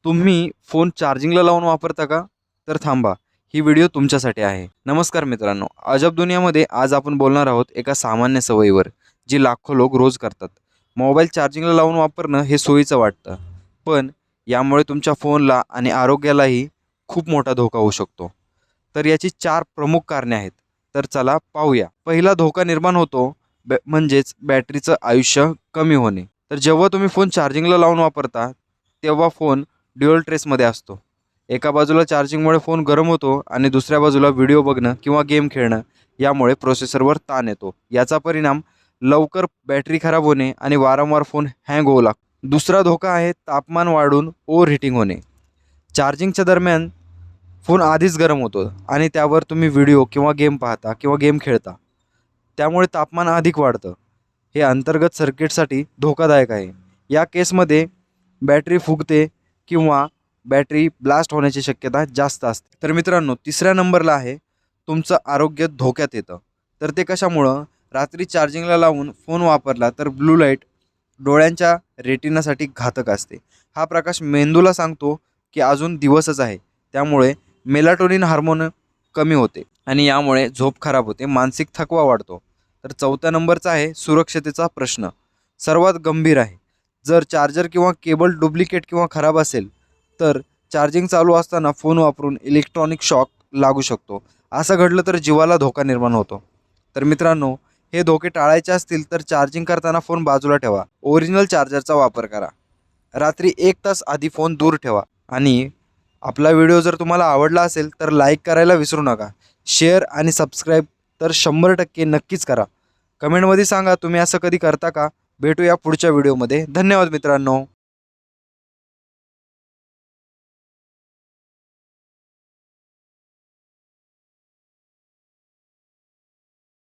तुम्ही फोन चार्जिंगला लावून वापरता का? तर थांबा, ही व्हिडिओ तुमच्यासाठी आहे. नमस्कार मित्रांनो, अजब दुनियामध्ये आज आपण बोलणार आहोत एका सामान्य सवयीवर, जी लाखो लोक रोज करतात. मोबाईल चार्जिंगला लावून वापरणं हे सोयीचं वाटतं, पण यामुळे तुमच्या फोनला आणि आरोग्यालाही खूप मोठा धोका होऊ शकतो. तर याची 4 प्रमुख कारणे आहेत. तर चला पाहूया. पहिला धोका निर्माण होतो म्हणजेच बॅटरीचं आयुष्य कमी होणे. तर जेव्हा तुम्ही फोन चार्जिंगला लावून वापरता, तेव्हा फोन ड्युअल ट्रेसमध्ये असतो. एका बाजूला चार्जिंगमुळे फोन गरम होतो आणि दुसऱ्या बाजूला व्हिडिओ बघणं किंवा गेम खेळणं यामुळे प्रोसेसरवर ताण येतो. याचा परिणाम लवकर बॅटरी खराब होणे आणि वारंवार फोन हँग होऊ लागतो. दुसरा धोका आहे तापमान वाढून ओव्हर हीटिंग होणे. चार्जिंगच्या दरम्यान फोन आधीच गरम होतो आणि त्यावर तुम्ही व्हिडिओ किंवा गेम पाहता किंवा गेम खेळता. त्यामुळे तापमान अधिक वाढतं. हे अंतर्गत सर्किटसाठी धोकादायक आहे. या केसमध्ये बॅटरी फुगते किंवा बॅटरी ब्लास्ट होण्याची शक्यता जास्त असते. तर मित्रांनो, तिसऱ्या नंबरला आहे तुमचं आरोग्य धोक्यात येतं. तर ते कशामुळं? रात्री चार्जिंगला लावून फोन वापरला तर ब्लू लाईट डोळ्यांच्या रेटिनासाठी घातक असते. हा प्रकाश मेंदूला सांगतो की अजून दिवसच आहे. त्यामुळे मेलाटोनिन हार्मोन कमी होते आणि यामुळे झोप खराब होते, मानसिक थकवा वाढतो. तर चौथ्या नंबरचा आहे सुरक्षतेचा प्रश्न. सर्वात गंभीर आहे. जर चार्जर किंवा केबल डुप्लिकेट किंवा खराब असेल तर चार्जिंग चालू असताना फोन वापरून इलेक्ट्रॉनिक शॉक लागू शकतो. असं घडलं तर जीवाला धोका निर्माण होतो. तर मित्रांनो, हे धोके टाळायचे असतील तर चार्जिंग करताना फोन बाजूला ठेवा. ओरिजिनल चार्जरचा वापर करा. रात्री 1 तास आधी फोन दूर ठेवा आणि आपला व्हिडिओ जर तुम्हाला आवडला असेल तर लाईक करायला विसरू नका. शेअर आणि सबस्क्राईब तर 100% नक्कीच करा. कमेंटमध्ये सांगा तुम्ही असं कधी करता का? भेटूया पुढच्या व्हिडिओमध्ये. धन्यवाद मित्रांनो.